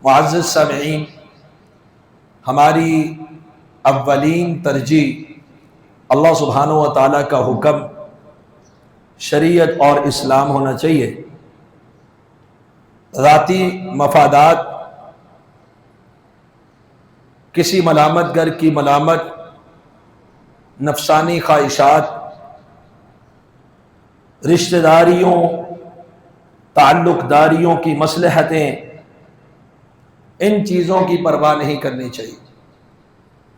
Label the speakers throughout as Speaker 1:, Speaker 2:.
Speaker 1: معزز سامعین، ہماری اولین ترجیح اللہ سبحانہ و تعالیٰ کا حکم، شریعت اور اسلام ہونا چاہیے۔ ذاتی مفادات، کسی ملامت گر کی ملامت، نفسانی خواہشات، رشتہ داریوں، تعلق داریوں کی مصلحتیں، ان چیزوں کی پرواہ نہیں کرنی چاہیے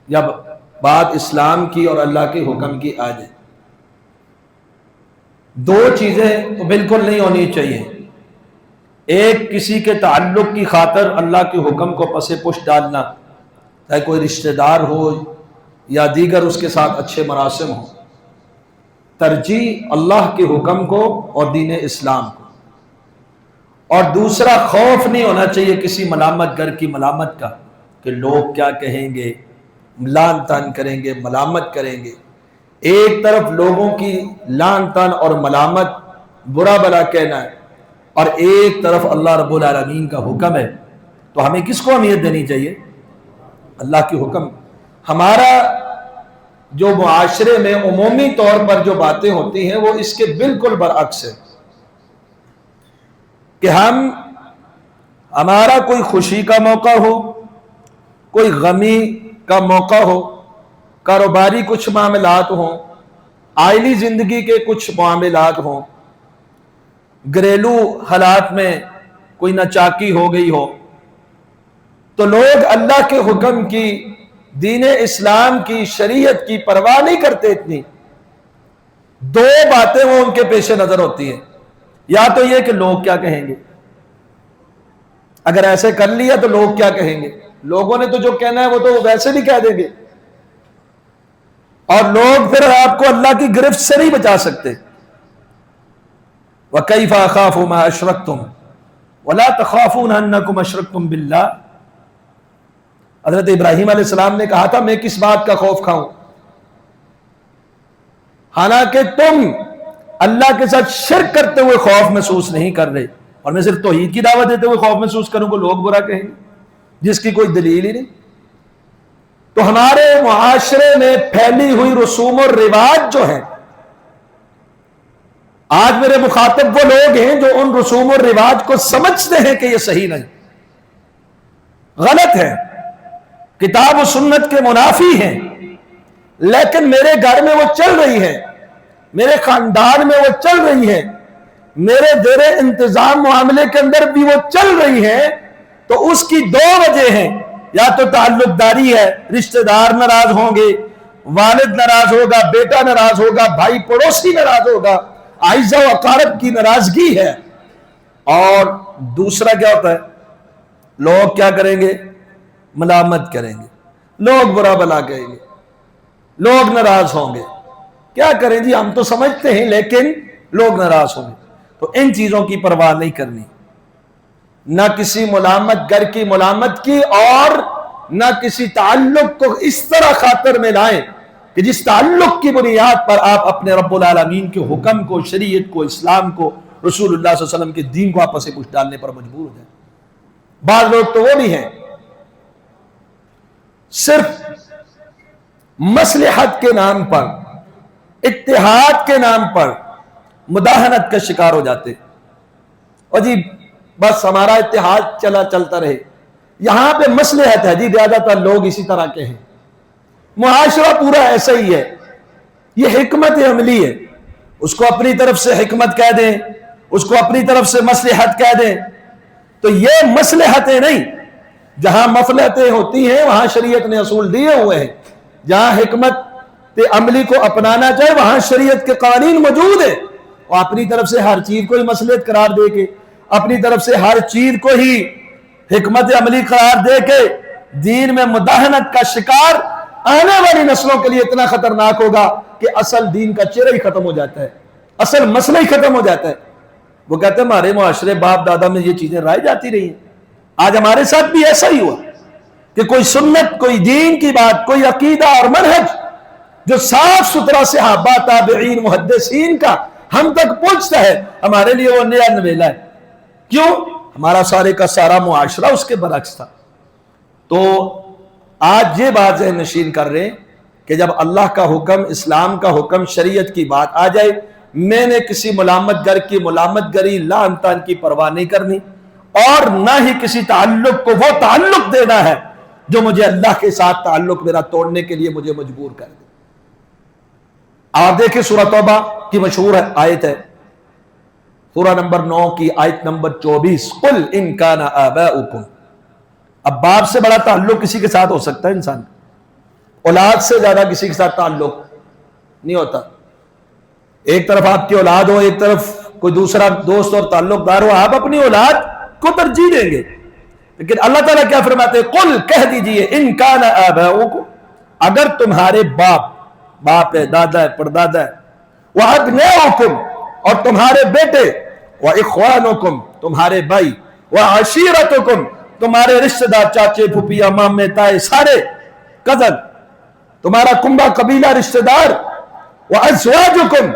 Speaker 1: جب بات اسلام کی اور اللہ کے حکم کی آ جائے۔ دو چیزیں تو بالکل نہیں ہونی چاہیے۔ ایک، کسی کے تعلق کی خاطر اللہ کے حکم کو پس پش ڈالنا، چاہے کوئی رشتہ دار ہو یا دیگر اس کے ساتھ اچھے مراسم ہوں۔ ترجیح اللہ کے حکم کو اور دین اسلام کو۔ اور دوسرا، خوف نہیں ہونا چاہیے کسی ملامت گر کی ملامت کا کہ لوگ کیا کہیں گے، لعن طعن کریں گے، ملامت کریں گے۔ ایک طرف لوگوں کی لعن طعن اور ملامت، برا بلا کہنا ہے، اور ایک طرف اللہ رب العالمین کا حکم ہے، تو ہمیں کس کو اہمیت دینی چاہیے؟ اللہ کے حکم۔ ہمارا جو معاشرے میں عمومی طور پر جو باتیں ہوتی ہیں وہ اس کے بالکل برعکس ہے کہ ہمارا کوئی خوشی کا موقع ہو، کوئی غمی کا موقع ہو، کاروباری کچھ معاملات ہوں، آئلی زندگی کے کچھ معاملات ہوں، گھریلو حالات میں کوئی ناچاکی ہو گئی ہو، تو لوگ اللہ کے حکم کی، دین اسلام کی، شریعت کی پرواہ نہیں کرتے۔ اتنی دو باتیں وہ ان کے پیش نظر ہوتی ہیں، یا تو یہ کہ لوگ کیا کہیں گے، اگر ایسے کر لیا تو لوگ کیا کہیں گے، لوگوں نے تو جو کہنا ہے وہ تو ویسے بھی کہہ دیں گے، اور لوگ پھر آپ کو اللہ کی گرفت سے نہیں بچا سکتے۔ وَكَيْفَ أَخَافُ مَا أَشْرَكْتُمْ وَلَا تَخَافُونَ أَنَّكُمْ أَشْرَكْتُمْ بِاللَّهِ۔ حضرت ابراہیم علیہ السلام نے کہا تھا میں کس بات کا خوف کھاؤں، حالانکہ تم اللہ کے ساتھ شرک کرتے ہوئے خوف محسوس نہیں کر رہے، اور میں صرف توحید کی دعوت دیتے ہوئے خوف محسوس کروں کہ لوگ برا کہیں گے، جس کی کوئی دلیل ہی نہیں۔ تو ہمارے معاشرے میں پھیلی ہوئی رسوم و رواج جو ہیں، آج میرے مخاطب وہ لوگ ہیں جو ان رسوم و رواج کو سمجھتے ہیں کہ یہ صحیح نہیں، غلط ہے، کتاب و سنت کے منافی ہیں، لیکن میرے گھر میں وہ چل رہی ہے، میرے خاندان میں وہ چل رہی ہے، میرے زیر انتظام معاملے کے اندر بھی وہ چل رہی ہے، تو اس کی دو وجہ ہیں۔ یا تو تعلق داری ہے، رشتہ دار ناراض ہوں گے، والد ناراض ہوگا، بیٹا ناراض ہوگا، بھائی پڑوسی ناراض ہوگا، اعزہ و اقارب کی ناراضگی ہے۔ اور دوسرا کیا ہوتا ہے؟ لوگ کیا کریں گے؟ ملامت کریں گے، لوگ برا بلا کہیں گے، لوگ ناراض ہوں گے۔ کیا کریں جی، ہم تو سمجھتے ہیں لیکن لوگ ناراض ہوں گے۔ تو ان چیزوں کی پرواہ نہیں کرنی، نہ کسی ملامت گر کی ملامت کی، اور نہ کسی تعلق کو اس طرح خاطر میں لائیں کہ جس تعلق کی بنیاد پر آپ اپنے رب العالمین کے حکم کو، شریعت کو، اسلام کو، رسول اللہ صلی اللہ علیہ وسلم کے دین کو آپس سے پوچھ ڈالنے پر مجبور ہو جائیں۔ بعض لوگ تو وہ بھی ہیں صرف مصلحت کے نام پر، اتحاد کے نام پر مداہنت کا شکار ہو جاتے، اور جی بس ہمارا اتحاد چلتا رہے۔ یہاں پہ مصلحت ہے جی، زیادہ تر لوگ اسی طرح کے ہیں، معاشرہ پورا ایسا ہی ہے، یہ حکمت عملی ہے، اس کو اپنی طرف سے حکمت کہہ دیں، اس کو اپنی طرف سے مصلحت کہہ دیں، تو یہ مصلحتیں نہیں۔ جہاں مصلحتیں ہوتی ہیں وہاں شریعت نے اصول دیے ہوئے ہیں، جہاں حکمت عملی کو اپنانا چاہے وہاں شریعت کے قوانین موجود ہیں، اور اپنی طرف سے ہر چیز کو ہی مصلحت قرار دے کے، اپنی طرف سے ہر چیز کو ہی حکمت عملی قرار دے کے دین میں مداہنت کا شکار آنے والی نسلوں کے لیے اتنا خطرناک ہوگا کہ اصل دین کا چہرہ ہی ختم ہو جاتا ہے، اصل مسئلہ ہی ختم ہو جاتا ہے۔ وہ کہتے ہیں ہمارے معاشرے باپ دادا میں یہ چیزیں رائے جاتی رہی ہیں، آج ہمارے ساتھ بھی ایسا ہی ہوا کہ کوئی سنت، کوئی دین کی بات، کوئی عقیدہ اور منہج جو صاف ستھرا صحابہ، تابعین، محدثین کا ہم تک پہنچتا ہے، ہمارے لیے وہ نیا نویلا ہے۔ کیوں؟ ہمارا سارے کا سارا معاشرہ اس کے برعکس تھا. تو آج یہ بات ذہن نشین کر رہے ہیں کہ جب اللہ کا حکم، اسلام کا حکم، شریعت کی بات آ جائے، میں نے کسی ملامت گر کی ملامت گری لعن طعن کی پرواہ نہیں کرنی، اور نہ ہی کسی تعلق کو وہ تعلق دینا ہے جو مجھے اللہ کے ساتھ تعلق میرا توڑنے کے لیے مجھے مجبور کر دے. آپ دیکھیں سورہ توبہ کی مشہور آیت ہے، سورہ نمبر 9 کی آیت نمبر 24، قل ان کان آباؤکم. اب باپ سے بڑا تعلق کسی کے ساتھ ہو سکتا ہے انسان، اولاد سے زیادہ کسی کے ساتھ تعلق نہیں ہوتا. ایک طرف آپ کی اولاد ہو، ایک طرف کوئی دوسرا دوست اور تعلق دار ہو، آپ اپنی اولاد کو ترجیح دیں گے. لیکن اللہ تعالیٰ کیا فرماتے ہیں؟ قل، کہہ دیجئے، ان کان آباؤکم، اگر تمہارے باپ ہے، دادا ہے، پردادا ہے، وابناؤکم، اور تمہارے بیٹے، واخوانکم، تمہارے بھائی، وعشیرتکم، تمہارے رشتہ دار، چاچے پھوپھیا مامے تائے سارے کزن، تمہارا کنبہ قبیلہ رشتہ دار، وازواجکم،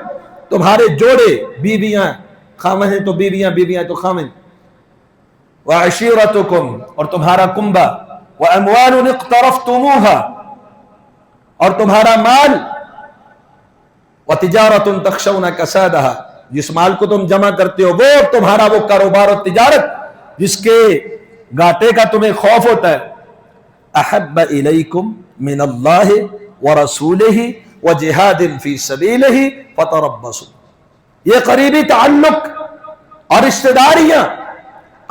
Speaker 1: تمہارے جوڑے، بیویاں، خامن ہیں تو بیویاں، بیویاں تو خامن، وعشیرتکم، اور تمہارا کنبہ، واموال اقترفتموها، اور تمہارا مال، وتجارت تخشون کسادها، جس مال کو تم جمع کرتے ہو وہ تمہارا وہ کاروبار و تجارت جس کے گھاٹے کا تمہیں خوف ہوتا ہے. احب الیکم من اللہ ورسولہ وجہاد فی سبیلہ فتربصوا. یہ قریبی تعلق اور رشتہ داریاں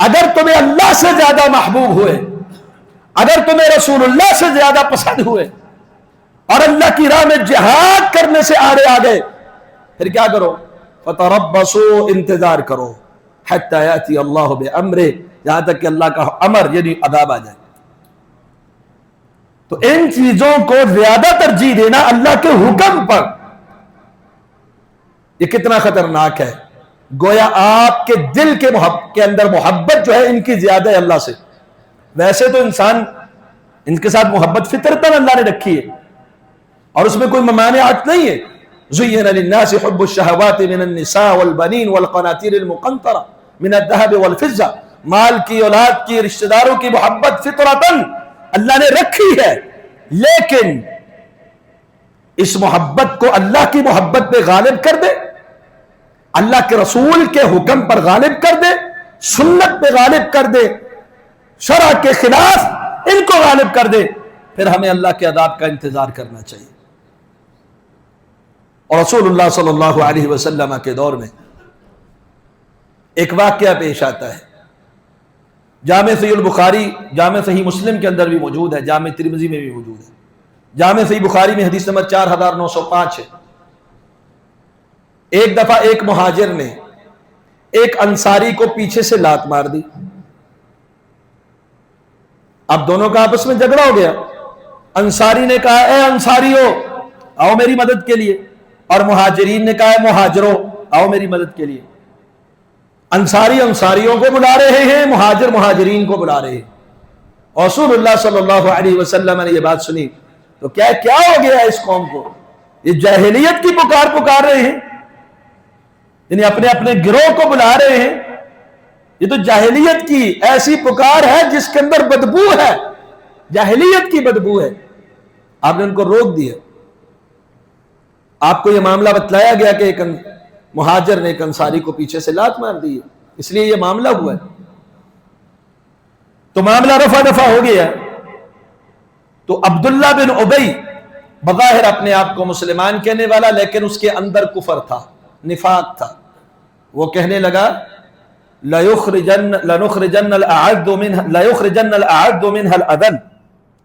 Speaker 1: اگر تمہیں اللہ سے زیادہ محبوب ہوئے، اگر تمہیں رسول اللہ سے زیادہ پسند ہوئے، اور اللہ کی راہ میں جہاد کرنے سے آڑے آ گئے، پھر کیا کرو؟ فتربصوا، انتظار کرو، حتی یاتی اللہ بامرہ، جہاں تک کہ اللہ کا امر یعنی عذاب آ جائے. تو ان چیزوں کو زیادہ ترجیح دینا اللہ کے حکم پر، یہ کتنا خطرناک ہے. گویا آپ کے دل کے اندر محبت جو ہے ان کی زیادہ ہے اللہ سے. ویسے تو انسان ان کے ساتھ محبت فطرتاً اللہ نے رکھی ہے اور اس میں کوئی ممانعت نہیں ہے. زین للناس حب الشہوات من النساء والبنین والقناطیر المقنطرہ من الذهب والفضہ، مال کی، اولاد کی، رشتہ داروں کی محبت فطرتاً اللہ نے رکھی ہے، لیکن اس محبت کو اللہ کی محبت پہ غالب کر دے، اللہ کے رسول کے حکم پر غالب کر دے، سنت پہ غالب کر دے، شرع کے خلاف ان کو غالب کر دے، پھر ہمیں اللہ کے عذاب کا انتظار کرنا چاہیے. اور رسول اللہ صلی اللہ علیہ وسلم کے دور میں ایک واقعہ پیش آتا ہے، جامع صحیح البخاری، جامع صحیح مسلم کے اندر بھی موجود ہے، جامع ترمذی میں بھی موجود ہے. جامع صحیح بخاری میں حدیث نمبر 4905 ہے. ایک دفعہ ایک مہاجر نے ایک انصاری کو پیچھے سے لات مار دی. اب دونوں کا آپس میں جھگڑا ہو گیا. انصاری نے کہا اے انصاریو آؤ میری مدد کے لیے، اور مہاجرین نے کہا اے مہاجرو آؤ میری مدد کے لیے. انصاری انصاریوں کو بلا رہے ہیں، مہاجر مہاجرین کو بلا رہے ہیں. رسول اللہ صلی اللہ علیہ وسلم نے یہ بات سنی تو کیا ہو گیا اس قوم کو؟ یہ جاہلیت کی پکار رہے ہیں، یعنی اپنے اپنے گروہ کو بلا رہے ہیں. یہ تو جاہلیت کی ایسی پکار ہے جس کے اندر بدبو ہے، جاہلیت کی بدبو ہے. آپ نے ان کو روک دیا. آپ کو یہ معاملہ بتلایا گیا کہ ایک مہاجر نے ایک انصاری کو پیچھے سے لات مار دی ہے، اس لیے یہ معاملہ ہوا ہے. تو معاملہ رفع دفع ہو گیا. تو عبداللہ بن ابی بظاہر اپنے آپ کو مسلمان کہنے والا، لیکن اس کے اندر کفر تھا، نفاق تھا. وہ کہنے لگا لَنُخْرِجَنَّ الْأَعَدُّ مِنْهَا الْأَذَلَّ.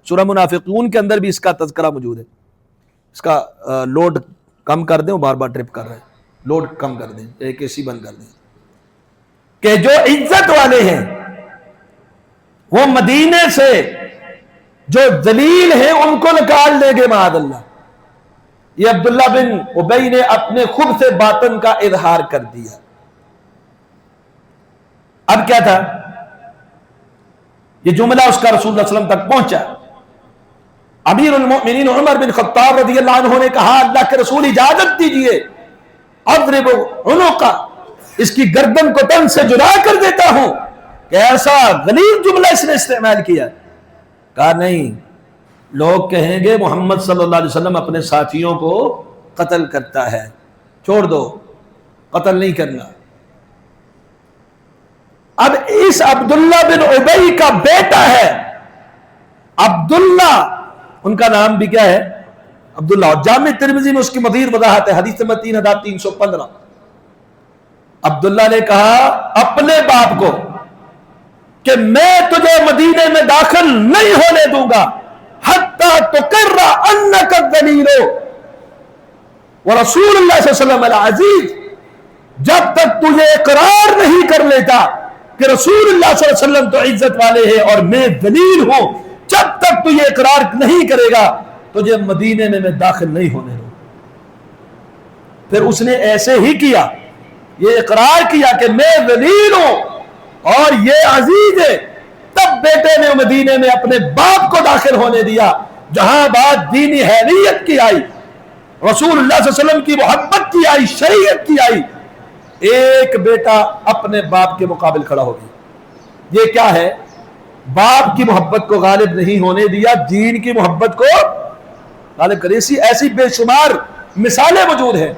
Speaker 1: سورہ منافقون کے اندر بھی اس کا تذکرہ موجود ہے. اس کا لوڈ کم کر دیں، وہ بار بار ٹرپ کر رہے ہیں، لوڈ کم کر دیں، ایک اے سی بند کر دیں. کہ جو عزت والے ہیں وہ مدینے سے جو ذلیل ہیں ان کو نکال دیں گے معاذ اللہ. یہ عبداللہ بن ابی نے اپنے خود سے باطن کا اظہار کر دیا. اب کیا تھا؟ یہ جملہ اس کا رسول اللہ صلی اللہ علیہ وسلم تک پہنچا. امیر المؤمنین عمر بن خطاب رضی اللہ عنہ نے کہا اللہ کے رسول اجازت دیجئے، اضرب عنقہ، اس کی گردن کو تن سے جدا کر دیتا ہوں. کہ ایسا غلیظ جملہ اس نے استعمال کیا؟ کہا نہیں، لوگ کہیں گے محمد صلی اللہ علیہ وسلم اپنے ساتھیوں کو قتل کرتا ہے، چھوڑ دو، قتل نہیں کرنا۔ اب اس عبداللہ بن ابی کا بیٹا ہے عبداللہ، ان کا نام بھی کیا ہے؟ عبداللہ، اور جامع ترمذی میں اس کی مزید وضاحت ہے، حدیث نمبر 3315۔ عبداللہ نے کہا اپنے باپ کو کہ میں تجھے مدینے میں داخل نہیں ہونے دوں گا حتی تقر انک الذلیل ورسول اللہ صلی اللہ علیہ وسلم العزیز، جب تک تجھے اقرار نہیں کر لیتا کہ رسول اللہ صلی اللہ علیہ وسلم تو عزت والے ہیں اور میں ذلیل ہوں، جب تک تو یہ اقرار نہیں کرے گا تجھے مدینے میں داخل نہیں ہونے دوں۔ پھر اس نے ایسے ہی کیا، یہ اقرار کیا کہ میں ذلیل ہوں اور یہ عزیز ہے، تب بیٹے نے مدینے میں اپنے باپ کو داخل ہونے دیا۔ جہاں بات دینی حیثیت کی آئی، رسول اللہ صلی اللہ علیہ وسلم کی محبت کی آئی، شریعت کی آئی، ایک بیٹا اپنے باپ کے مقابل کھڑا ہو گیا۔ یہ کیا ہے؟ باپ کی محبت کو غالب نہیں ہونے دیا، دین کی محبت کو غالب کرے۔ ایسی بے شمار مثالیں موجود ہیں۔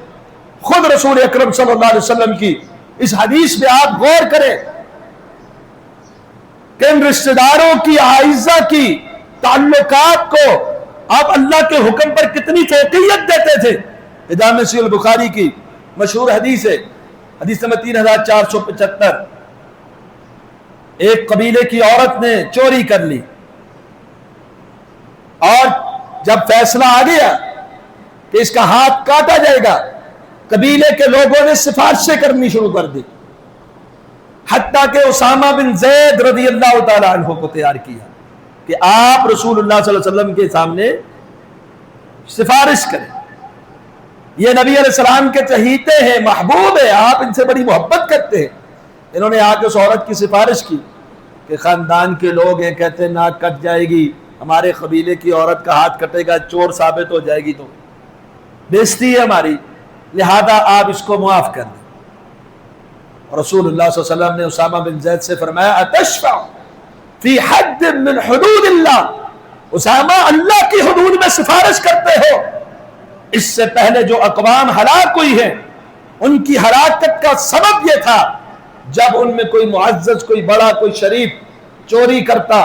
Speaker 1: خود رسول اکرم صلی اللہ علیہ وسلم کی اس حدیث پہ آپ غور کریں کہ ان رشتہ داروں کی اعزہ کی تعلقات کو آپ اللہ کے حکم پر کتنی فوقیت دیتے تھے۔ جامع صحیح البخاری کی مشہور حدیث ہے، حدیث نمبر 3475۔ ایک قبیلے کی عورت نے چوری کر لی، اور جب فیصلہ آ گیا کہ اس کا ہاتھ کاٹا جائے گا، قبیلے کے لوگوں نے سفارشیں کرنی شروع کر دی، حتیٰ کہ اسامہ بن زید رضی اللہ تعالی عنہ کو تیار کیا کہ آپ رسول اللہ صلی اللہ علیہ وسلم کے سامنے سفارش کریں۔ یہ نبی علیہ السلام کے چہیتے ہیں، محبوب ہیں، آپ ان سے بڑی محبت کرتے ہیں۔ انہوں نے آ کے اس عورت کی سفارش کی کہ خاندان کے لوگ ہیں، کہتے ہیں ناک کٹ جائے گی، ہمارے قبیلے کی عورت کا ہاتھ کٹے گا، چور ثابت ہو جائے گی تو بےزتی ہے ہماری، لہذا آپ اس کو معاف کر دیں۔ رسول اللہ صلی اللہ علیہ وسلم نے اسامہ بن زید سے فرمایا اتشفع فی حد من حدود اللہ، اسامہ اللہ کی حدود میں سفارش کرتے ہو؟ اس سے پہلے جو اقوام ہلاک ہوئی ہیں ان کی ہلاکت کا سبب یہ تھا جب ان میں کوئی معزز، کوئی بڑا، کوئی شریف چوری کرتا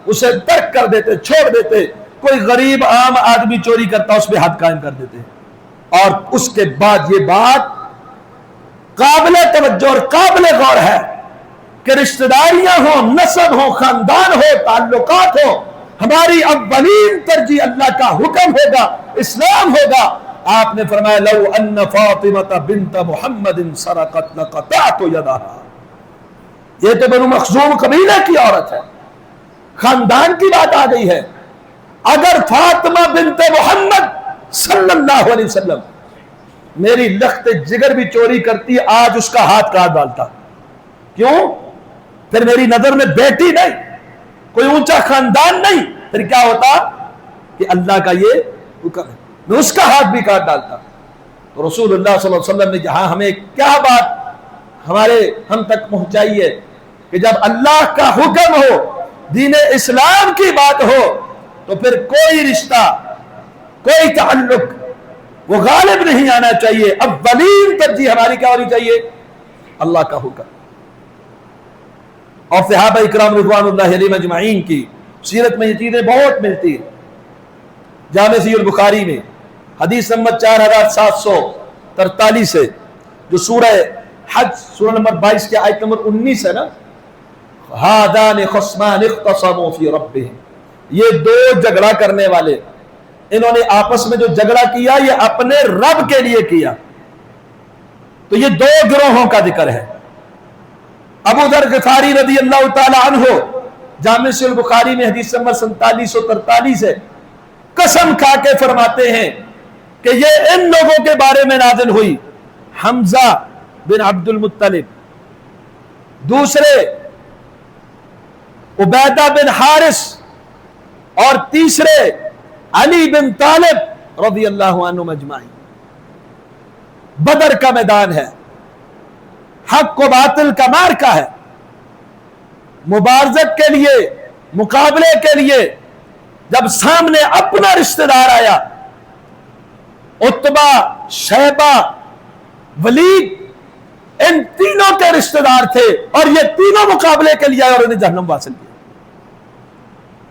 Speaker 1: اسے ترک کر دیتے، چھوڑ دیتے، کوئی غریب عام آدمی چوری کرتا اس پہ حد قائم کر دیتے۔ اور اس کے بعد یہ بات قابل توجہ اور قابل غور ہے کہ رشتہ داریاں ہوں، نسب ہو، خاندان ہو، تعلقات ہو، ہماری اولین ترجیح اللہ کا حکم ہوگا، اسلام ہوگا۔ آپ نے فرمایا لو ان فاطمہ بنت محمد سرقت لقطعت یدہا، یہ تو بنو مخزوم قبیلہ کی عورت ہے، خاندان کی بات آ گئی ہے۔ اگر فاطمہ بنت محمد صلی اللہ علیہ وسلم میری لخت جگر بھی چوری کرتی، آج اس کا ہاتھ کاٹ ڈالتا۔ کیوں؟ پھر میری نظر میں بیٹی نہیں، کوئی اونچا خاندان نہیں، پھر کیا ہوتا کہ اللہ کا یہ حکم ہے، میں اس کا ہاتھ بھی کاٹ ڈالتا۔ تو رسول اللہ صلی اللہ علیہ وسلم نے جہاں ہمیں کیا بات ہم تک پہنچائی ہے کہ جب اللہ کا حکم ہو، دین اسلام کی بات ہو، تو پھر کوئی رشتہ، کوئی تعلق وہ غالب نہیں آنا چاہیے۔ اولین ترجیح ہماری کیا ہونی چاہیے؟ اللہ کا حکم۔ اور صحابہ اکرام رضوان اللہ علیہم اجمعین کی سیرت میں یہ چیزیں بہت ملتی ہیں۔ جامع صحیح البخاری میں حدیث نمبر 4743 ہے، جو سورہ حج سورہ نمبر 22 کے آیت نمبر 19 ہے نا، ہذان خصمان اختصموا فی ربہم، یہ دو جھگڑا کرنے والے، انہوں نے آپس میں جو جھگڑا کیا یہ اپنے رب کے لیے کیا۔ تو یہ دو گروہوں کا ذکر ہے۔ ابو ذر غفاری رضی اللہ تعالی عنہ جامع صحیح البخاری میں حدیث نمبر 4743 ہے، قسم کھا کے فرماتے ہیں کہ یہ ان لوگوں کے بارے میں نازل ہوئی، حمزہ بن عبد المطلب، دوسرے عبیدہ بن حارث، اور تیسرے علی بن طالب رضی اللہ عنہ اجمعین۔ بدر کا میدان ہے، حق و باطل کا مارکا ہے۔ مبارزت کے لیے، مقابلے کے لیے جب سامنے اپنا رشتہ دار آیا، عتبہ، شیبہ، ولید، ان تینوں کے رشتہ دار تھے اور یہ تینوں مقابلے کے لیے آئے اور انہیں جہنم واصل کیا.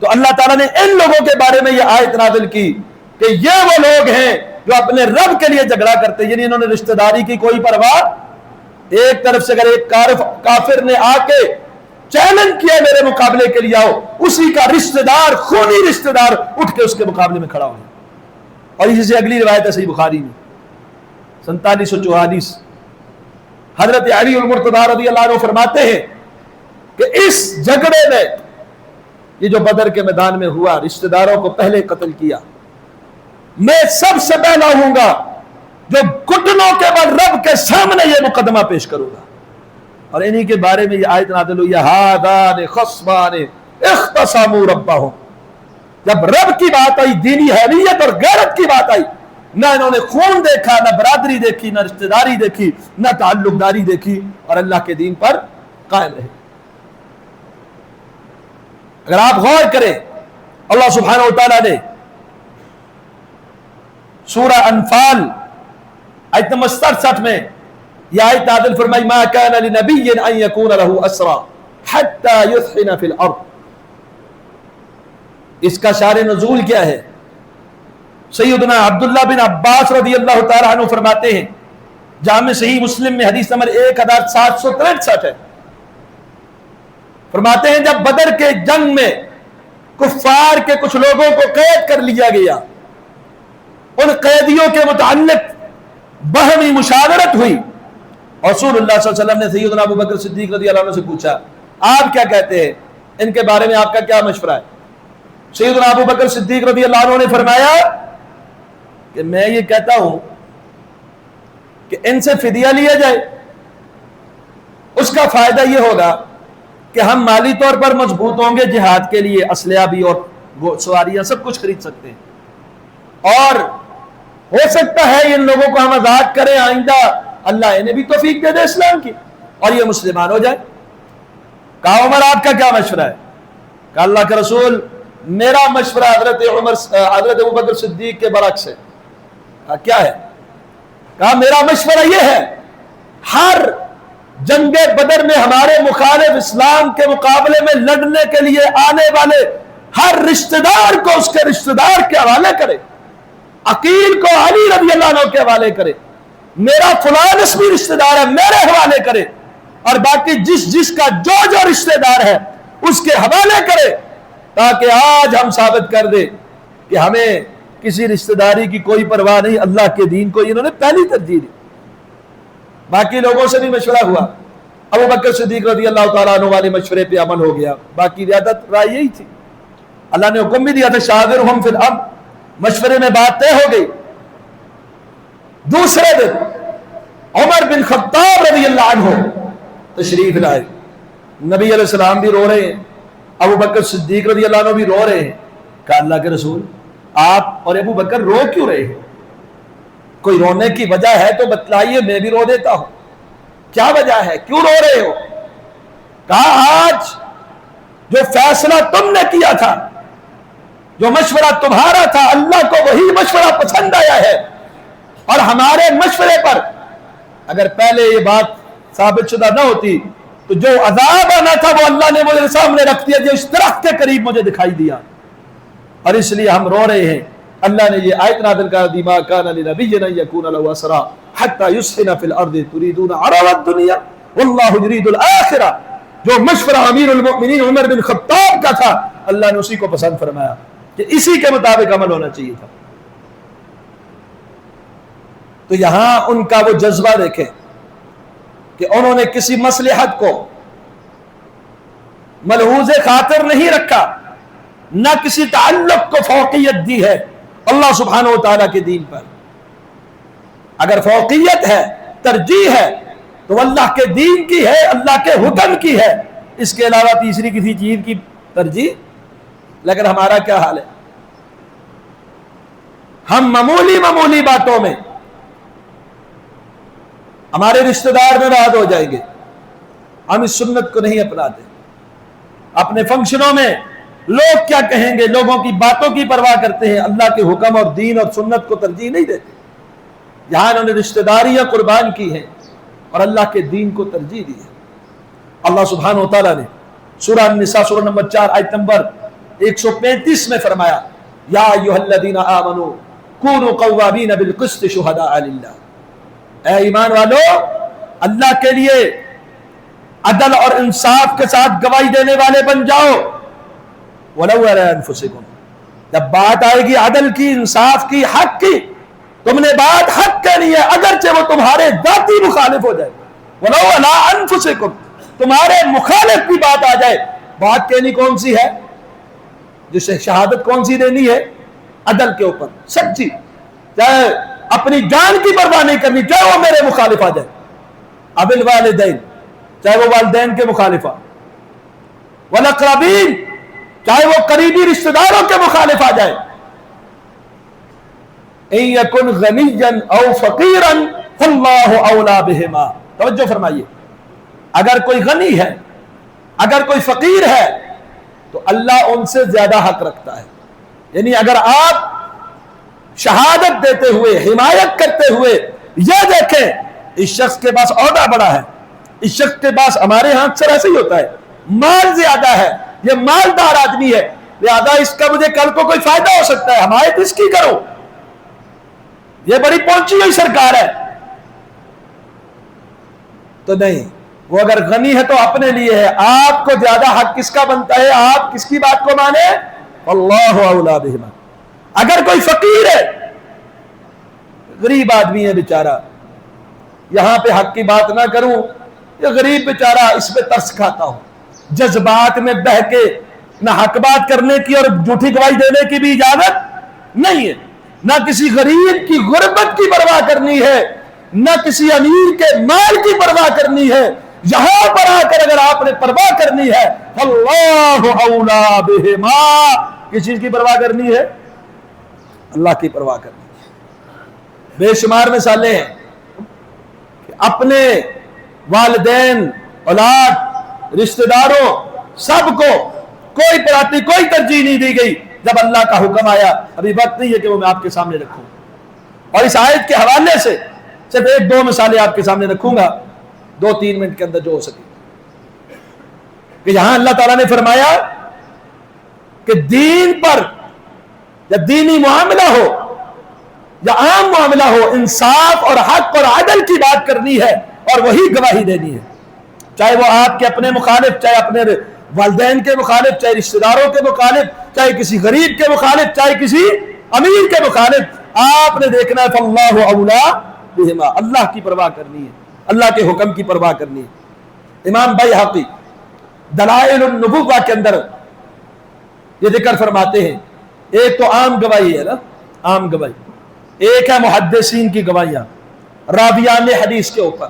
Speaker 1: تو اللہ تعالیٰ نے ان لوگوں کے بارے میں یہ آیت نازل کی کہ یہ وہ لوگ ہیں جو اپنے رب کے لیے جھگڑا کرتے ہیں، یعنی انہوں نے رشتہ داری کی کوئی پرواہ. ایک طرف سے اگر ایک کافر نے آ کے چیلنج کیا میرے مقابلے کے لیے آؤ، اسی کا رشتہ دار، خونی رشتہ دار اٹھ کے اس کے مقابلے میں کھڑا ہو. اور اسی سے اگلی روایت ہے صحیح بخاری میں 4744، حضرت علی المرتضیٰ رضی اللہ عنہ فرماتے ہیں کہ اس جھگڑے میں، یہ جو بدر کے میدان میں ہوا، رشتہ داروں کو پہلے قتل کیا، میں سب سے پہلا ہوں گا جو گھٹنوں کے بل رب کے سامنے یہ مقدمہ پیش کروں گا. اور انہی کے بارے میں یہ آیت نازل ہوئی ہے، ہذان خصمان اختصموا ربہم. جب رب کی بات آئی، دینی حیثیت اور غیرت کی بات آئی، نہ انہوں نے خون دیکھا، نہ برادری دیکھی، نہ رشتہ داری دیکھی، نہ تعلق داری دیکھی، اور اللہ کے دین پر قائم رہے. اگر آپ غور کریں، اللہ سبحانہ وتعالیٰ نے سورہ انفال آیت نمبر 67 میں یہ آیت نازل فرمائی، ما کان لنبی ان یکون له اسرى حتى یثخن فی الارض. اس کا شارح نزول کیا ہے؟ سیدنا عبداللہ بن عباس رضی اللہ تعالیٰ عنہ فرماتے ہیں، جامع صحیح مسلم میں حدیث نمبر 1763 ہے، فرماتے ہیں جب بدر کے جنگ میں کفار کے کچھ لوگوں کو قید کر لیا گیا، ان قیدیوں کے متعلق باہمی مشاورت ہوئی، رسول اللہ صلی اللہ علیہ وسلم نے سیدنا ابو بکر صدیق رضی اللہ عنہ سے پوچھا، آپ کیا کہتے ہیں، ان کے بارے میں آپ کا کیا مشورہ ہے؟ سیدنا ابو بکر صدیق رضی اللہ عنہ نے فرمایا کہ میں یہ کہتا ہوں کہ ان سے فدیہ لیا جائے، اس کا فائدہ یہ ہوگا کہ ہم مالی طور پر مضبوط ہوں گے، جہاد کے لیے اسلحہ بھی اور سواریاں سب کچھ خرید سکتے ہیں، اور ہو سکتا ہے ان لوگوں کو ہم آزاد کریں، آئندہ اللہ انہیں بھی توفیق دے دے اسلام کی اور یہ مسلمان ہو جائے. کہا عمر آپ کا کیا مشورہ ہے؟ کہا اللہ کے رسول میرا مشورہ حضرت ابو بکر صدیق کے برعکس ہے. کہا کیا ہے؟ کہا میرا مشورہ یہ ہے، ہر جنگ بدر میں ہمارے مخالف اسلام کے مقابلے میں لڑنے کے لیے آنے والے ہر رشتہ دار کو اس کے رشتہ دار کے حوالے کرے، عقیل کو علی رضی اللہ عنہ کے حوالے کرے، میرا فلان اسمی رشتہ دار ہے میرے حوالے کرے، اور باقی جس کا جو رشتہ دار ہے اس کے حوالے کرے، تاکہ آج ہم ثابت کر دیں کہ ہمیں کسی رشتہ داری کی کوئی پرواہ نہیں، اللہ کے دین کو انہوں نے پہلی ترجیح دی. باقی لوگوں سے بھی مشورہ ہوا، ابو بکر صدیق رضی اللہ تعالیٰ عنہ والے مشورے پہ عمل ہو گیا، باقی زیادت رائے یہی تھی. اللہ نے حکم بھی دیا تھا شاورہم فی الامر، مشورے میں بات طے ہو گئی. دوسرے دن عمر بن خطاب رضی اللہ عنہ تشریف لائے، نبی علیہ السلام بھی رو رہے ہیں، ابو بکر صدیق رضی اللہ عنہ بھی رو رہے ہیں. کہا اللہ کے رسول آپ اور ابو بکر رو کیوں رہے ہیں؟ کوئی رونے کی وجہ ہے تو بتلائیے، میں بھی رو دیتا ہوں. کیا وجہ ہے، کیوں رو رہے ہو؟ کہا آج جو فیصلہ تم نے کیا تھا، جو مشورہ تمہارا تھا، اللہ کو وہی مشورہ پسند آیا ہے، اور ہمارے مشورے پر اگر پہلے یہ بات ثابت شدہ نہ ہوتی تو جو عذاب آنا تھا وہ اللہ نے مجھے سامنے رکھ دیا، جو اس درخت کے قریب مجھے دکھائی دیا، اور اس لیے ہم رو رہے ہیں. اللہ نے یہ آیت نازل کر دی، ما کان لنبی ان یکون له اسرى حتى یسخن فی الارض تريدون عرض الدنیا واللہ یرید الاخرہ. جو مشورہ امیر المؤمنین عمر بن خطاب کا تھا، اللہ نے اسی کو پسند فرمایا کہ اسی کے مطابق عمل ہونا چاہیے تھا. تو یہاں ان کا وہ جذبہ دیکھیں کہ انہوں نے کسی مصلحت کو ملحوظ خاطر نہیں رکھا، نہ کسی تعلق کو فوقیت دی ہے اللہ سبحانہ و تعالیٰ کے دین پر. اگر فوقیت ہے، ترجیح ہے، تو اللہ کے دین کی ہے، اللہ کے حکم کی ہے، اس کے علاوہ تیسری کسی چیز کی ترجیح. لیکن ہمارا کیا حال ہے؟ ہم معمولی باتوں میں ہمارے رشتہ دار ناراض ہو جائیں گے، ہم اس سنت کو نہیں اپناتے. اپنے فنکشنوں میں لوگ کیا کہیں گے، لوگوں کی باتوں کی پرواہ کرتے ہیں، اللہ کے حکم اور دین اور سنت کو ترجیح نہیں دیتے۔ یہاں انہوں نے رشتہ داریاں قربان کی ہیں اور اللہ کے دین کو ترجیح دی ہے۔ اللہ سبحانہ و تعالیٰ نے سورہ النساء سورہ نمبر 4 آیت نمبر 135 میں فرمایا، یا ایھا الذین آمنوا کونوا قوامین بالقسط شہداء للہ، اے ایمان والو اللہ کے لیے عدل اور انصاف کے ساتھ گواہی دینے والے بن جاؤ، وَلَوْ عَلَىٰ أَنفُسِكُمْ، جب بات آئے گی عدل کی، انصاف کی، حق کی، تم نے بات حق کرنی ہے اگرچہ وہ تمہارے ذاتی مخالف ہو جائے، وَلَوْ عَلَىٰ أَنفُسِكُمْ، تمہارے مخالف کی بات آ جائے، بات کہنی کون سی ہے؟ جسے شہادت کون سی دینی ہے؟ عدل کے اوپر، سچی، چاہے اپنی جان کی پرواہ نہیں کرنی، چاہے وہ میرے مخالف آ جائے، اب الوالدین، چاہے وہ والدین کے مخالف آ، والاقربین، چاہے وہ قریبی رشتہ داروں کے مخالف آ جائے، ان یکن غنیا او فقیرا فاللہ اولی بہما، توجہ فرمائیے، اگر کوئی غنی ہے، اگر کوئی فقیر ہے تو اللہ ان سے زیادہ حق رکھتا ہے۔ یعنی اگر آپ شہادت دیتے ہوئے، حمایت کرتے ہوئے یہ دیکھیں اس شخص کے پاس عہدہ بڑا ہے، اس شخص کے پاس، ہمارے ہاں اکثر ایسے ہی ہوتا ہے، مال زیادہ ہے، یہ مالدار آدمی ہے، لہذا اس کا مجھے کل کو کوئی فائدہ ہو سکتا ہے، حمایت اس کی کرو، یہ بڑی پہنچی ہوئی سرکار ہے، تو نہیں، وہ اگر غنی ہے تو اپنے لیے ہے، آپ کو زیادہ حق کس کا بنتا ہے؟ آپ کس کی بات کو مانے؟ اللہ اولی بہما۔ اگر کوئی فقیر ہے، غریب آدمی ہے بیچارہ، یہاں پہ حق کی بات نہ کروں، یہ غریب بیچارہ، اس پہ ترس کھاتا ہوں، جذبات میں بہہ کے نہ حق بات کرنے کی اور جھوٹی گواہی دینے کی بھی اجازت نہیں ہے، نہ کسی غریب کی غربت کی پرواہ کرنی ہے، نہ کسی امیر کے مال کی پرواہ کرنی ہے، یہاں پر آ کر اگر آپ نے پرواہ کرنی ہے اللہ اولی بہما، کس چیز کی پرواہ کرنی ہے؟ اللہ کی پرواہ کرنی ہے۔ بے شمار مثالیں ہیں کہ اپنے والدین، اولاد، رشتہ داروں، سب کو کوئی پراتی، کوئی ترجیح نہیں دی گئی، جب اللہ کا حکم آیا، ابھی وقت نہیں ہے کہ وہ میں آپ کے سامنے رکھوں، اور اس آیت کے حوالے سے صرف ایک دو مثالیں آپ کے سامنے رکھوں گا، 2-3 منٹ کے اندر جو ہو سکے، کہ یہاں اللہ تعالیٰ نے فرمایا کہ دین پر یا دینی معاملہ ہو یا عام معاملہ ہو، انصاف اور حق اور عدل کی بات کرنی ہے اور وہی گواہی دینی ہے، چاہے وہ آپ کے اپنے مخالف، چاہے اپنے والدین کے مخالف، چاہے رشتہ داروں کے مخالف، چاہے کسی غریب کے مخالف، چاہے کسی امیر کے مخالف، آپ نے دیکھنا ہے فاللہ اولی بہما، اللہ کی پرواہ کرنی ہے، اللہ کے حکم کی پرواہ کرنی ہے۔ امام بیہقی دلائل النبوہ کے اندر یہ ذکر فرماتے ہیں، ایک تو عام گواہی ہے نا، عام گواہی، ایک ہے محدثین کی گواہیاں، راویان حدیث کے اوپر،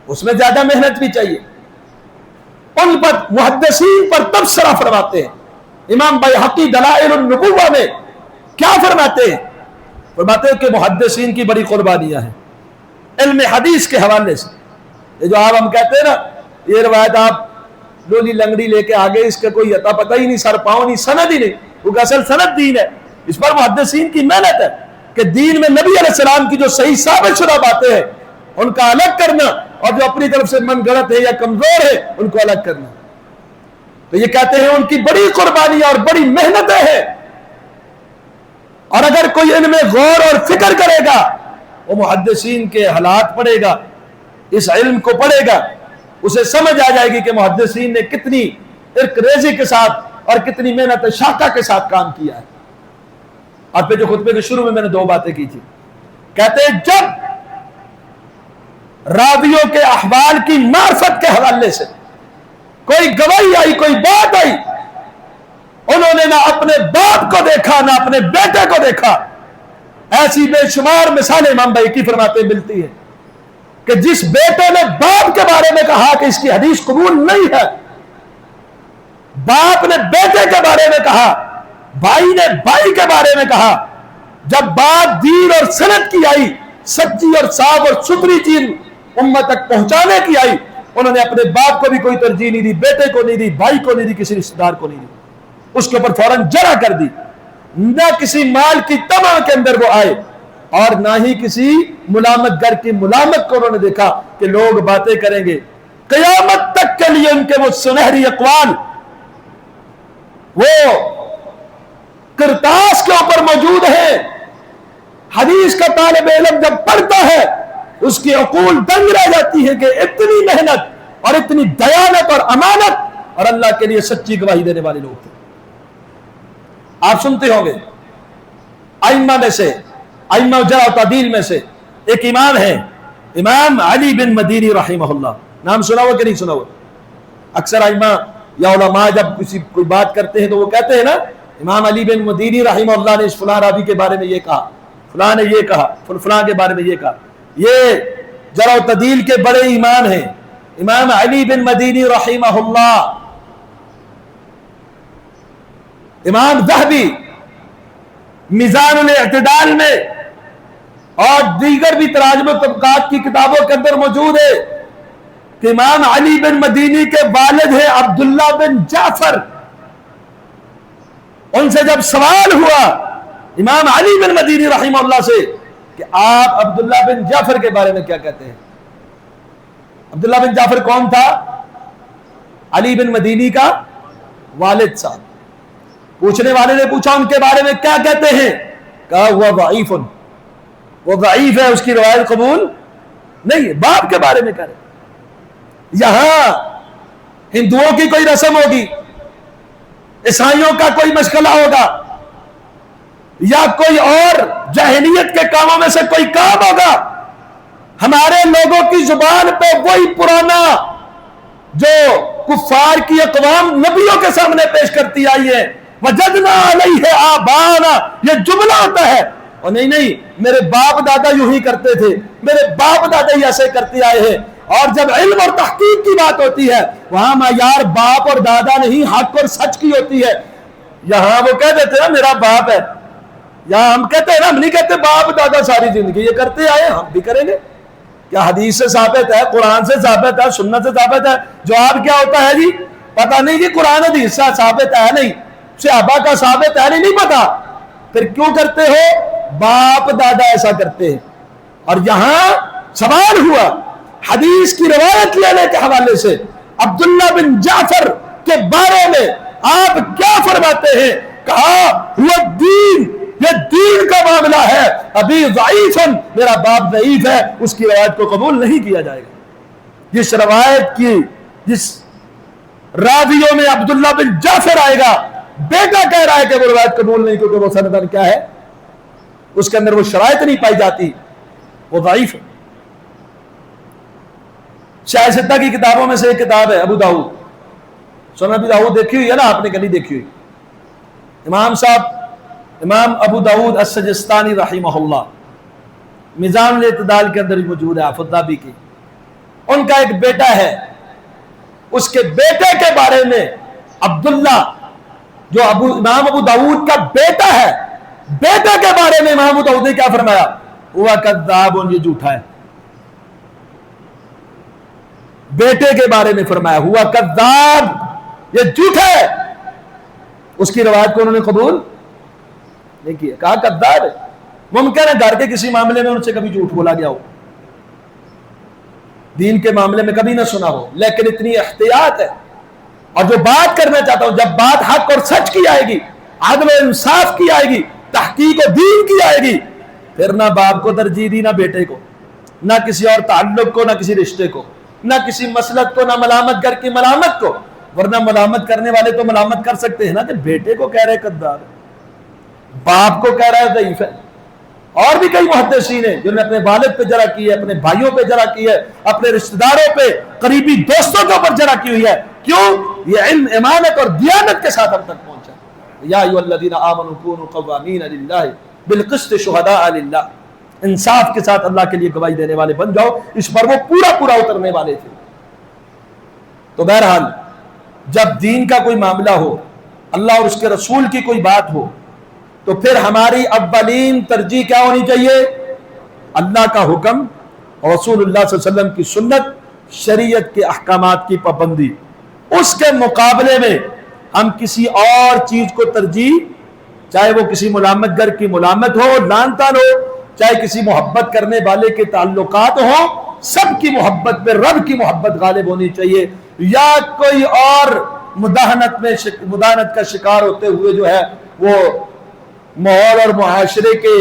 Speaker 1: اس میں زیادہ محنت بھی چاہیے، ان پر محدثین پر تبصرہ فرماتے ہیں۔ امام بیہقی دلائل النبوہ میں کیا فرماتے ہیں؟ فرماتے ہیں کہ محدثین کی بڑی قربانیاں ہیں علم حدیث کے حوالے سے، یہ جو آپ ہم کہتے ہیں نا، یہ روایت آپ لولی لنگڑی لے کے آگے، اس کا کوئی عطا پتہ ہی نہیں، سر پاؤں نہیں، سند ہی نہیں، کیونکہ اصل سند دین ہے، اس پر محدثین کی محنت ہے کہ دین میں نبی علیہ السلام کی جو صحیح ثابت شدہ باتیں ہیں ان کا الگ کرنا، اور جو اپنی طرف سے من گڑت ہے یا کمزور ہے ان کو الگ کرنا، تو یہ کہتے ہیں ان کی بڑی قربانیاں اور بڑی محنتیں ہیں، اور اگر کوئی ان میں غور اور فکر کرے گا، وہ محدثین کے حالات پڑھے گا، اس علم کو پڑھے گا، اسے سمجھ آ جائے گی کہ محدثین نے کتنی عرق ریزی کے ساتھ اور کتنی محنت شاقہ کے ساتھ کام کیا ہے۔ اور پھر جو خطبے کے شروع میں نے 2 باتیں کی تھی، کہتے ہیں جب راویوں کے احوال کی معرفت کے حوالے سے کوئی گواہی آئی، کوئی بات آئی، انہوں نے نہ اپنے باپ کو دیکھا نہ اپنے بیٹے کو دیکھا، ایسی بے شمار مثالیں امام بیہقی فرماتے ملتی ہیں کہ جس بیٹے نے باپ کے بارے میں کہا کہ اس کی حدیث قبول نہیں ہے، باپ نے بیٹے کے بارے میں کہا، بھائی نے بھائی کے بارے میں کہا، جب بات دین اور سنت کی آئی، سچی اور صاف اور ستھری چیز امت تک پہنچانے کی آئی، انہوں نے اپنے باپ کو بھی کوئی ترجیح نہیں دی، بیٹے کو نہیں دی، بھائی کو نہیں دی، کسی رشتہ دار کو نہیں دی، اس کے اوپر فوراً جرح کر دی، نہ کسی مال کی طمع کے اندر وہ آئے، اور نہ ہی کسی ملامت گر کی ملامت کو انہوں نے دیکھا کہ لوگ باتیں کریں گے۔ قیامت تک کے لیے ان کے وہ سنہری اقوال وہ کرتاس کے اوپر موجود ہیں۔ حدیث کا طالب علم جب پڑھتا ہے اس کی عقول دنگ رہ جاتی ہے کہ اتنی محنت اور اتنی دیانت اور امانت اور اللہ کے لیے سچی گواہی دینے والے لوگ تھے۔ آپ سنتے ہوں گے ائمہ میں سے، ائمہ جرح و تعدیل میں سے ایک امام ہے، امام علی بن مدینی رحمہ اللہ، نام سنا ہوا کہ نہیں سنا ہوا؟ اکثر ائمہ یا علماء جب کوئی بات کرتے ہیں تو وہ کہتے ہیں نا امام علی بن مدینی رحمہ اللہ نے اس فلاں راوی کے بارے میں یہ کہا، فلاں نے یہ کہا، فلاں کے بارے میں یہ کہا۔ یہ جرح و تعدیل کے بڑے امام ہیں امام علی بن مدینی رحمہ اللہ۔ امام ذہبی میزان الاعتدال میں اور دیگر بھی تراجم و طبقات کی کتابوں کے اندر موجود ہے کہ امام علی بن مدینی کے والد ہیں عبداللہ بن جعفر۔ ان سے جب سوال ہوا امام علی بن مدینی رحمہ اللہ سے کہ آپ عبداللہ بن جعفر کے بارے میں کیا کہتے ہیں؟ عبداللہ بن جعفر کون تھا؟ علی بن مدینی کا والد صاحب۔ پوچھنے والے نے پوچھا ان کے بارے میں کیا کہتے ہیں؟ کہا ہوا ضعیف، وہ ضعیف ہے، اس کی روایت قبول نہیں ہے۔ باپ کے بارے میں کہہ رہے۔ یہاں ہندوؤں کی کوئی رسم ہوگی، عیسائیوں کا کوئی مشغلہ ہوگا، یا کوئی اور جاہلیت کے کاموں میں سے کوئی کام ہوگا، ہمارے لوگوں کی زبان پہ وہی پرانا جو کفار کی اقوام نبیوں کے سامنے پیش کرتی آئی ہے، وجدنا علیہ آبانا، یہ جملہ ہوتا ہے، اور نہیں میرے باپ دادا یوں ہی کرتے تھے، میرے باپ دادا ہی ایسے کرتے آئے ہیں۔ اور جب علم اور تحقیق کی بات ہوتی ہے وہاں معیار باپ اور دادا نہیں حق اور سچ کی ہوتی ہے۔ یہاں وہ کہہ دیتے ہیں میرا باپ ہے، یہاں ہم کہتے ہیں نا، ہم نہیں کہتے باپ دادا ساری زندگی یہ کرتے آئے، ہم بھی کریں گے۔ کیا حدیث سے ثابت ہے، قرآن سے ثابت ہے، سنت سے ثابت ہے؟ جواب کیا ہوتا ہے جی پتہ نہیں جی، قرآن حدیث سے ثابت ہے نہیں، صحابہ کا ثابت ہے نہیں پتا، پھر کیوں کرتے ہو؟ باپ دادا ایسا کرتے ہیں۔ اور یہاں سوال ہوا حدیث کی روایت لینے کے حوالے سے عبداللہ بن جعفر کے بارے میں آپ کیا فرماتے ہیں؟ کہا وہ دین، یہ دین کا معاملہ ہے، ابھی ضعیف، میرا باپ ضعیف ہے، اس کی روایت کو قبول نہیں کیا جائے گا۔ جس روایت کی جس راویوں میں عبداللہ بن جعفر آئے گا، بیٹا کہہ رہا ہے کہ وہ روایت قبول نہیں، کیونکہ وہ سندن کیا ہے، اس کے اندر وہ شرائط نہیں پائی جاتی، وہ ضعیف ہے۔ شاہ ستہ کی کتابوں میں سے ایک کتاب ہے ابو داؤد، سنن ابی داؤد دیکھی ہوئی ہے نا آپ نے، کبھی دیکھی ہوئی؟ امام صاحب امام ابو داؤد السجستانی رحمہ اللہ، میزان الاعتدال کے اندر موجود ہے، آفدابی کی۔ ان کا ایک بیٹا ہے، اس کے بیٹے کے بارے میں عبداللہ جو امام ابو داؤد کا بیٹا ہے، بیٹے کے بارے میں امام ابو داؤد نے کیا فرمایا؟ ہوا کذاب، یہ جھوٹا ہے۔ بیٹے کے بارے میں فرمایا ہوا کذاب، یہ جھوٹا ہے، اس کی روایت کو انہوں نے قبول نہیں کیا، کہا کذاب ہے۔ ممکن ہے گھر کے کسی معاملے میں ان سے کبھی جھوٹ بولا گیا ہو، دین کے معاملے میں کبھی نہ سنا ہو، لیکن اتنی احتیاط ہے۔ اور جو بات کرنا چاہتا ہوں، جب بات حق اور سچ کی آئے گی، عدل و انصاف کی آئے گی، تحقیق و دین کی آئے گی، پھر نہ باپ کو ترجیح دی، نہ بیٹے کو، نہ کسی اور تعلق کو، نہ کسی رشتے کو، نہ کسی مسلک کو، نہ ملامت گر کی ملامت کو۔ ورنہ ملامت کرنے والے تو ملامت کر سکتے ہیں نا کہ بیٹے کو کہہ رہے کذاب ہے، باپ کو کہہ رہا ہے ضعیف ہے۔ اور بھی کئی محدثین ہیں جنہوں نے اپنے والد پہ جرح کی ہے، اپنے بھائیوں پہ جرح کی ہے، اپنے رشتہ داروں پہ، قریبی دوستوں کے اوپر جرح کی ہوئی ہے۔ کیوں؟ یہ علم، امانت اور دیانت کے ساتھ ہم تک پہنچا۔ یا ایھا الذین آمنوا کونوا قوامین للہ بالقسط شہداء للہ، انصاف کے ساتھ اللہ کے لیے گواہی دینے والے بن جاؤ۔ اس پر وہ پورا اترنے والے تھے۔ تو بہرحال جب دین کا کوئی معاملہ ہو، اللہ اور اس کے رسول کی کوئی بات ہو، تو پھر ہماری اولین ترجیح کیا ہونی چاہیے؟ اللہ کا حکم اور رسول اللہ صلی اللہ علیہ وسلم کی سنت، شریعت کے احکامات کی پابندی، اس کے مقابلے میں ہم کسی اور چیز کو ترجیح، چاہے وہ کسی ملامت گر کی ملامت ہو، لعن طعن ہو، چاہے کسی محبت کرنے والے کے تعلقات ہوں، سب کی محبت پہ رب کی محبت غالب ہونی چاہیے، یا کوئی اور مداہنت کا شکار ہوتے ہوئے جو ہے وہ ماحول اور معاشرے کے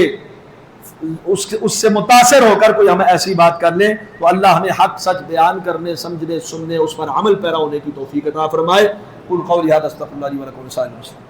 Speaker 1: اس سے متاثر ہو کر کوئی ہمیں ایسی بات کر لیں، تو اللہ ہمیں حق سچ بیان کرنے، سمجھنے، سننے، اس پر عمل پیرا ہونے کی توفیق عطا فرمائے۔ قل قولی ھذا استغفر اللہ لی ولکم ولسائر المسلمین۔